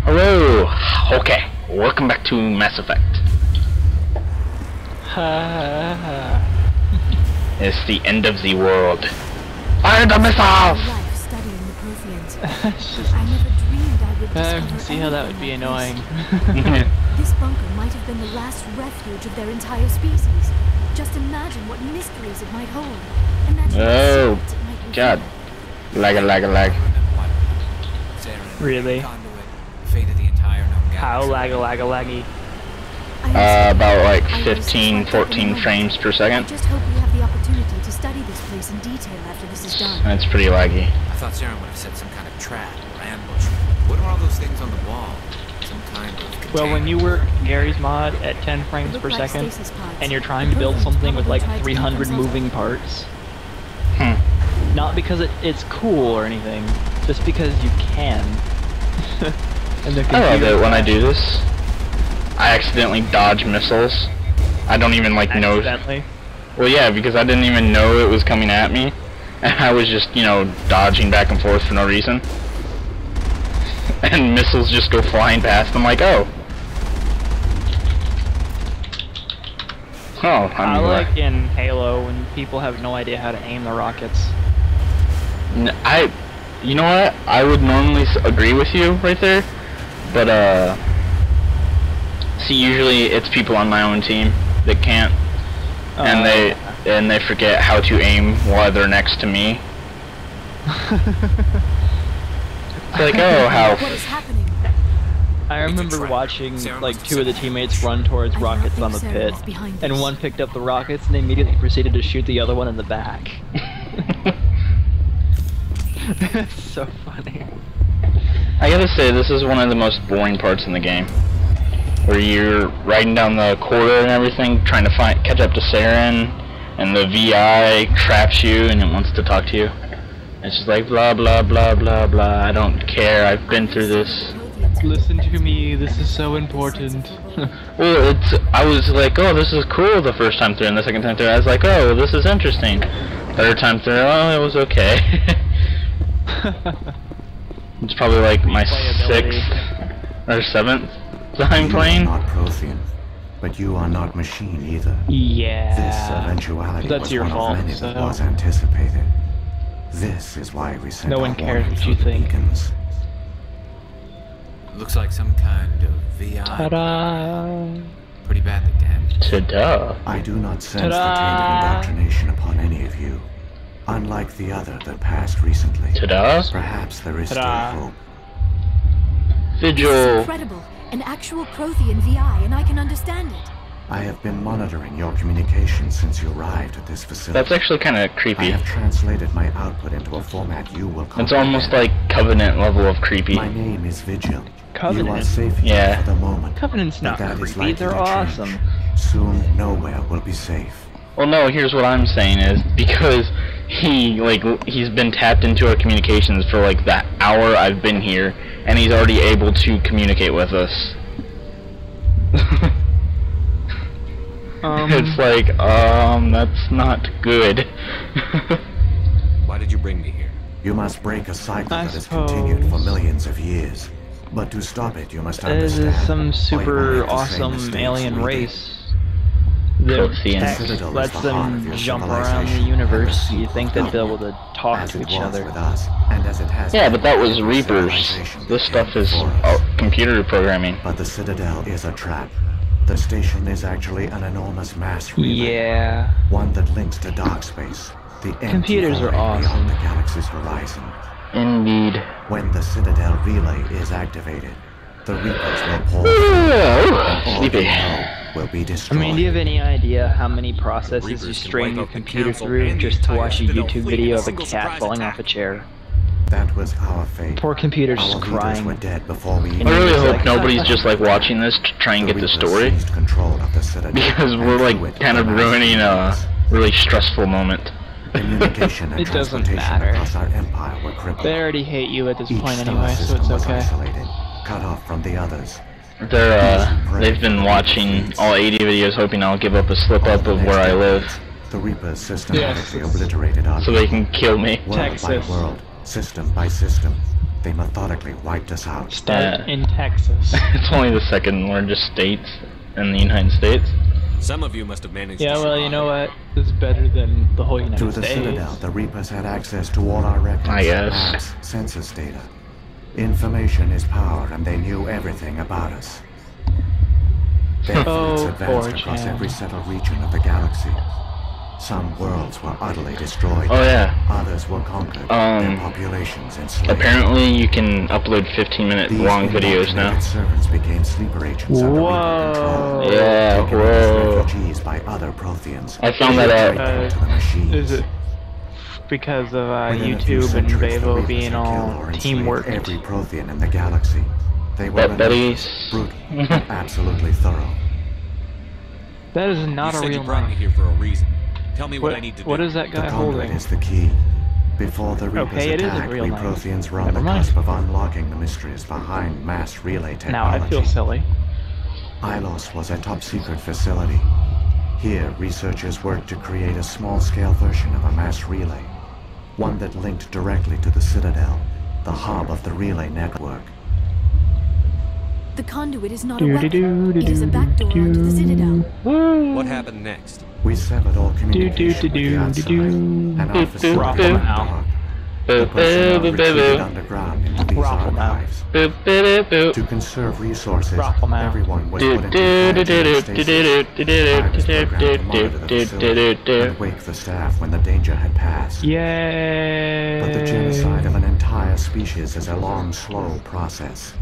Hello! Okay, welcome back to Mass Effect. It's the end of the world. Fire the missiles! I never dreamed I would discover see how that would be annoying. This bunker might have been the last refuge of their entire species. Just imagine what mysteries it might hold. Imagine Oh, what secrets it might reveal. God. Lag. Really? How laggy? About like 15, 14 frames per I second. just hope we have the opportunity to study this place in detail after this is done. That's pretty laggy. I thought Saren would have set some kind of trap or ambush. What are all those things on the wall? Some kind of container? Well, when you work Gary's mod at 10 frames per second, and you're trying to build something with like 300 moving parts, not because it's cool or anything, just because you can. And I love it when I do this. I accidentally dodge missiles. I don't even like know. Accidentally? Well, yeah, because I didn't even know it was coming at me, and I was just, you know, dodging back and forth for no reason. And missiles just go flying past. I'm like, oh. Oh, I like in Halo when people have no idea how to aim the rockets. You know what? I would normally agree with you right there, but see, usually it's people on my own team that can't, and they forget how to aim while they're next to me. It's like, oh, how. What is happening? I remember watching like two of the teammates run towards rockets on the pit, and one picked up the rockets and immediately proceeded to shoot the other one in the back. That's so funny. I gotta say, this is one of the most boring parts in the game, where you're riding down the corridor and everything, trying to catch up to Saren, and the VI traps you and it wants to talk to you. It's just like blah blah blah blah blah. I don't care. I've been through this. Listen to me. This is so important. Well, I was like, oh, this is cool the first time through, and the second time through, I was like, oh, this is interesting. Third time through, oh, it was okay. It's probably like my 6th or 7th time playing. You are not Prothean, but you are not machine either. Yeah. This eventuality That's was your one fault, of many so. that was anticipated. This is why we sent No our one cares warning what you through the think. beacons. Looks like some kind of VI. Ta-da! Pretty badly damaged. Ta-da. I do not sense the Ta-da! tainted indoctrination upon any of you. Unlike the other that passed recently. Ta-da. Perhaps there is still Ta-da. hope. This is Vigil. incredible. An actual Prothean VI, and I can understand it. I have been monitoring your communications since you arrived at this facility. That's actually kind of I creepy. have translated my output into a format you will comprehend. It's almost like Covenant level of creepy. My name is Vigil. Covenant? You are safe here Yeah. for the moment. Covenant's not but that is creepy. likely They're to change. awesome. Soon, nowhere will be safe. Well, no, here's what I'm saying is, because he's been tapped into our communications for like that hour I've been here, and he's already able to communicate with us. It's like, that's not good. Why did you bring me here? You must break a cycle I that has continued for suppose. millions of years. But to stop it, you must This understand. is some why you will super make the same awesome mistakes alien we did. race. The Prothean. tech Citadel is lets the heart of them your jump around the civilization, universe. and the You think sequel that they'll be able to talk as to it each was other. with us, and as it has Yeah, been but that was with Reapers. civilization This that stuff came is before us. computer programming. But the Citadel is a trap. The station is actually an enormous mass relay. Yeah. One that links to dark space. The empty Computers are void awesome. beyond the galaxy's horizon. Indeed. When the Citadel relay is activated, the Reapers will pull Oh, all sleepy. you know will be I destroyed. mean, do you have any idea how many processes you strain your computer through just to watch a YouTube video of a cat falling off a chair? That was our fate. Poor computer's Our just leaders were crying. dead before we I really It's hope like- nobody's just like watching this to try and get the Reapers story, seized control of the Citadel because we're and like threw it kind of to the ruining a mass really stressful moment. Communication and It doesn't transportation matter. across our empire were crippled. They already hate you at this Each point star anyway, so system it's was okay. isolated, cut off from the others. They've been watching all 80 videos hoping I'll give up a slip up of where I live, The Reapers systematically Yes. obliterated our so they can kill me. world by Texas. world, system by system. they methodically wiped us out. Start in Texas. It's only the second largest state in the United States. Some of you must have managed to Yeah, well, survive. you know what? This is better than the whole United Through the States. Citadel, the Reapers had access to all our records, I guess. maps, census data. Information is power, and they knew everything about us. Their fleets advanced across 4chan. every settled region of the galaxy. Some worlds were utterly destroyed. Oh yeah. Others were conquered, their populations enslaved. Apparently you can upload 15-minute These long videos now. indoctrinated servants became sleeper agents under Reaper control. Yeah, taken whoa. as refugees by other Protheans. I found that out. Straight to the machines. Is it because of Within a few YouTube and centuries, the Bevo Reapers being had killed all or enslaved teamwork? every Prothean in the galaxy. They were Betty's. brutal, but absolutely thorough. That is not You a said you real brought me knife. here for a reason. Tell me what I need to do. What is that The guy conduit holding? is the key. Before the Reapers Okay, it is a attacked, real we knife. Protheans were on Never the mind. cusp of unlocking the mysteries behind mass relay Now technology. I feel silly. Ilos was a top-secret facility. Here, researchers worked to create a small-scale version of a mass relay, one that linked directly to the Citadel, the hub of the relay network. The conduit is not a weapon. It is a backdoor onto the Citadel. What happened next? We severed all communication with the outside, and our facility Rock went 'em out. dark. The personnel retreated underground into these Rock 'em out. archives. Boop, boop, boop. To conserve resources, Rock 'em out. everyone was Do, put do, into do, do, cryogenic do, stasis. do, do, I was do, programmed to monitor the do, facility do. and wake the staff when the danger had passed. Yay! But the genocide of an entire species is a long, slow process.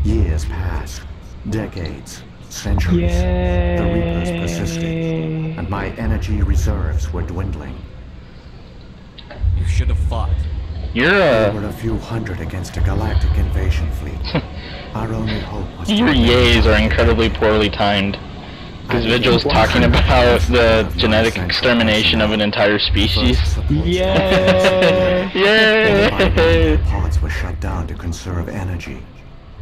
Years passed, decades, centuries. The Reapers persisted, and my energy reserves were dwindling. You should have fought. You're There were a few hundred against a galactic invasion fleet. Our only hope was your to yays are incredibly poorly timed. Because Vigil's talking about the genetic extermination of an entire species. Yay! Yay! Pods were shut down to conserve energy.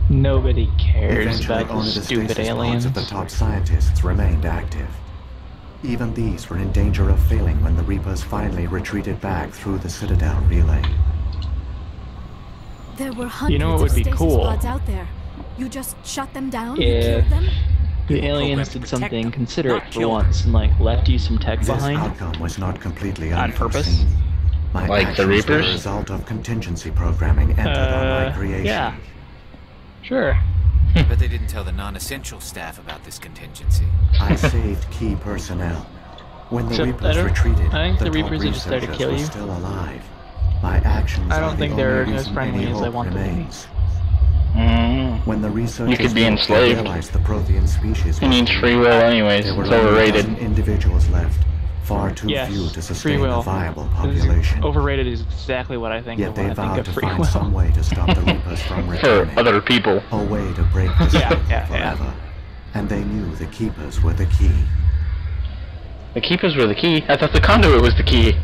Nobody cares Eventually, about only the the stupid stasis pods aliens. of the top scientists remained active. Even these were in danger of failing when the Reapers finally retreated back through the Citadel relay. There were hundreds You know what would of be stasis cool? pods out there. You just shut them down? You If killed them? the aliens did something considerate for once and like left you some tech This behind. outcome was not completely On purpose? unforeseen. My Like the actions were Reapers? a result of contingency programming entered on my creation. Yeah. Sure. But they didn't tell the non-essential staff about this contingency. I saved key personnel. When the Except I Reapers don't- retreated, I think the the top Reapers are just there to researchers kill were you. still alive. My actions I don't are think the they're only as reason friendly any as I hope want them to be. remains. Mm. When the researchers You could be looked, they enslaved. realized the Prothean species He was needs dead. free will anyways. There were It's only a overrated. dozen individuals left, far too Yes, few to free sustain will. a viable population. Overrated is exactly what I think Yet of they when I think vowed of to free find will. some way to stop the Reapers from For returning. other people. A way to break the Yeah, cycle yeah. forever. And they knew the Keepers were the key. The Keepers were the key. I thought the conduit was the key.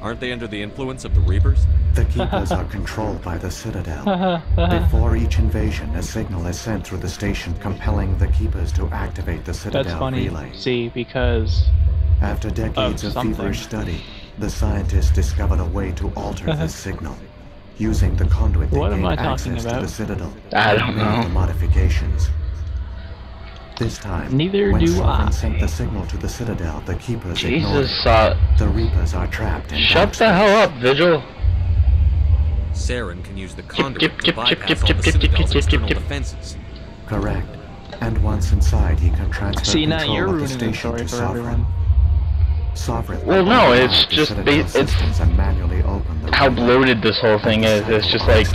Aren't they under the influence of the Reapers? The Keepers are controlled by the Citadel. Before each invasion, a signal is sent through the station compelling the Keepers to activate the Citadel That's funny. relay. See, because After decades of something. feverish study, the scientists discovered a way to alter this signal. Using the conduit, they What am gained I talking access to about? the Citadel. I don't and made know. the modifications. This time, Neither when do Sovereign I. sent the signal to the Citadel, the Keepers ignored Jesus, it. The Reapers are trapped in shut dark the hell up, space. Vigil. Saren can use the conduit Chip, to chip, bypass chip, all chip, the chip, chip, Citadel's chip, chip, external chip. defenses. Correct. And once inside, he can transfer see now control you're of the ruining the station story to for Sovereign. everyone. Sovereign. Well, no, will it's override the just Citadel it's systems and manually open the how relay. bloated this whole thing is. It's just like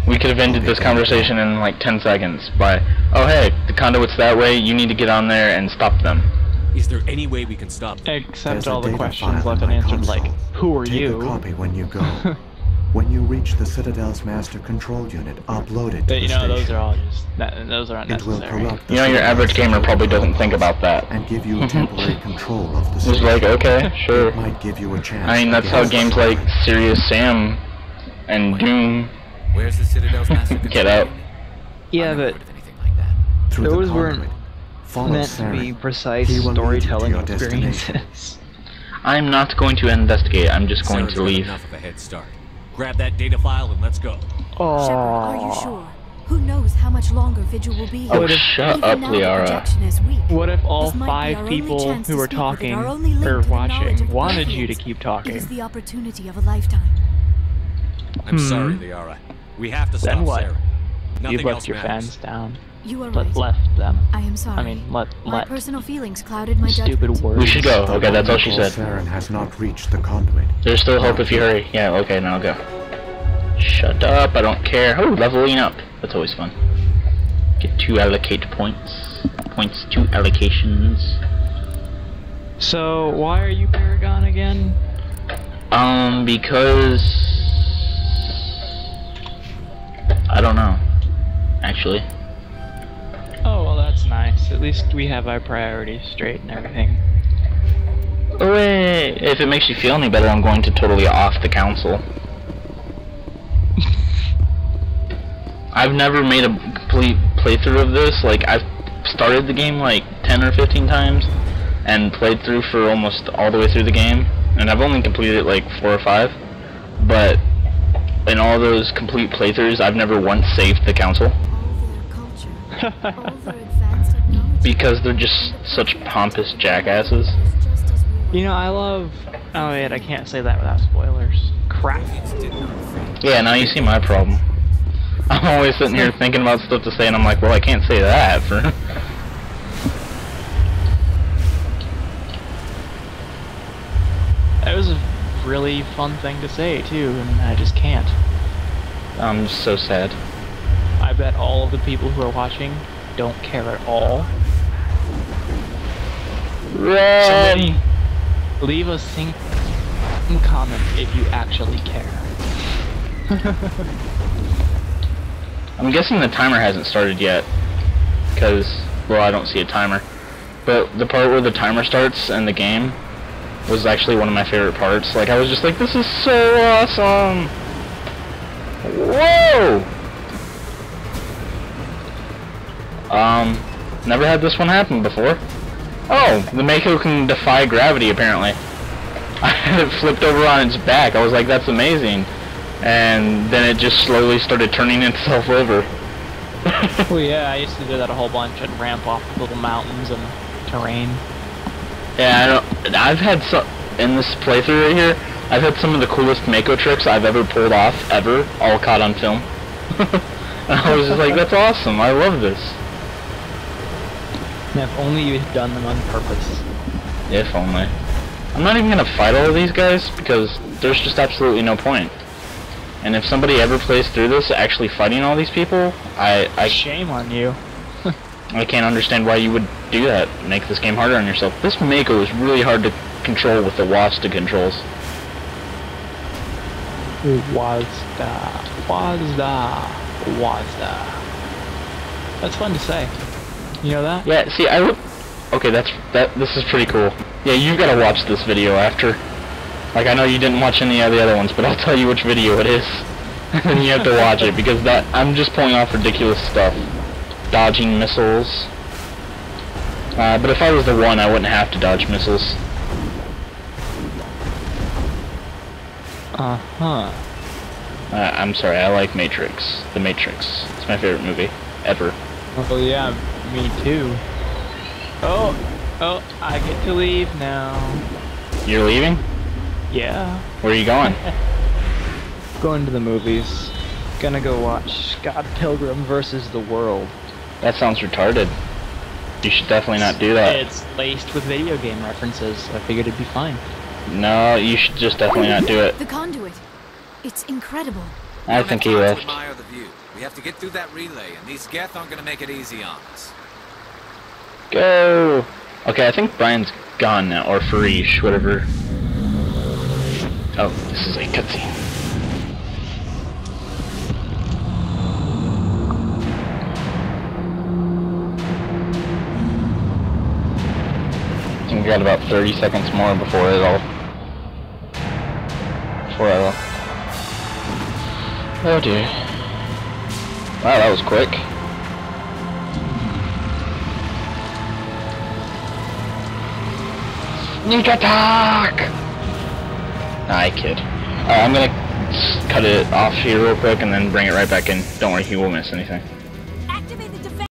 we could have ended this conversation in like 10 seconds by, oh hey, the conduit's that way. You need to get on there and stop them. Is there any way we can stop them? Except There's a all the data questions file left in my unanswered, like, console. who are Take a you? copy when you go. When you reach the Citadel's master control unit, upload it to the You know, those station. are all just, those aren't It will necessary. corrupt the You know, your average Citadel's gamer probably doesn't think control about that. and give you temporary control of the It's station. like, okay, sure. It might give you a chance. I mean, that's how against games the like Sovereign. Serious Sam and Doom Where's the Citadel's master control get out. unit? Yeah, I've never but heard of anything like that. Through the those weren't conduit, follow meant to be Saren. precise He will lead you to storytelling your destination. experiences. I'm not going to investigate. I'm just going Saren's to got leave. enough of a head start. Grab that data file and let's go. Oh. Shepard, are you sure? Who knows how much longer Vigil will be here? Oh, shut up, Liara. What if all 5 people who were talking or watching wanted you to keep talking? It is the opportunity of a lifetime. I'm sorry, Liara. We have to stop Then what? Sarah. Nothing You've else left your matters. fans down. You are right. Left them. I am sorry. I mean, My let personal feelings clouded my stupid judgment. words. We should go. Okay, that's all she said. Saren has not reached the conduit. There's still hope if you hurry. Yeah, okay, now I'll go. Shut up, I don't care. Oh, leveling up. That's always fun. Get 2 allocate points. Points 2 allocations. So, why are you Paragon again? Because... I don't know. Actually. Oh, well, that's nice. At least we have our priorities straight and everything. Oh, wait. If it makes you feel any better, I'm going to totally off the council. I've never made a complete playthrough of this. Like, I've started the game like 10 or 15 times and played through for almost all the way through the game, and I've only completed it like 4 or 5, but in all those complete playthroughs I've never once saved the council. Because they're just such pompous jackasses. You know, I love... Oh wait, I can't say that without spoilers. Crap. Yeah, now you see my problem. I'm always sitting here thinking about stuff to say, and I'm like, well, I can't say that for... That was a really fun thing to say, too, and I just can't. I'm just so sad. I bet all of the people who are watching don't care at all. Somebody leave a comment if you actually care. I'm guessing the timer hasn't started yet, because, well, I don't see a timer. But the part where the timer starts in the game was actually one of my favorite parts. Like, I was just like, this is so awesome! Whoa! Never had this one happen before. Oh, the Mako can defy gravity, apparently. I had it flipped over on its back. I was like, that's amazing. And then it just slowly started turning itself over. Well, yeah, I used to do that a whole bunch and ramp off little mountains and terrain. Yeah, I've had some, in this playthrough right here, I've had some of the coolest Mako tricks I've ever pulled off, ever, all caught on film. And I was just like, that's awesome, I love this. And if only you had done them on purpose. If only. I'm not even gonna fight all of these guys, because there's just absolutely no point. And if somebody ever plays through this actually fighting all these people, Shame on you. I can't understand why you would do that. Make this game harder on yourself. This Mako is really hard to control with the WASD controls. Wazda. That's fun to say. You know that? Yeah, see, okay, this is pretty cool. Yeah, you gotta watch this video after. Like, I know you didn't watch any of the other ones, but I'll tell you which video it is. And you have to watch it, because I'm just pulling off ridiculous stuff. Dodging missiles. But if I was the one, I wouldn't have to dodge missiles. Uh-huh. I'm sorry, I like Matrix. The Matrix. It's my favorite movie. Ever. Oh yeah, me too. Oh, I get to leave now. You're leaving? Yeah. Where are you going? Going to the movies. Gonna go watch Scott Pilgrim versus the World. That sounds retarded. You should definitely not do that. It's laced with video game references, so I figured it'd be fine. No, you should just definitely not do it. The conduit. It's incredible. I think he left. The view. We have to get through that relay, and these Geth aren't gonna make it easy on us. Go! Okay, I think Brian's gone now, or Farish, whatever. Oh, this is a cutscene. I think we got about 30 seconds more before I Oh dear. Wow, that was quick. Sneak attack! Nah, I kid. I'm gonna cut it off here real quick and then bring it right back in. Don't worry, he won't miss anything.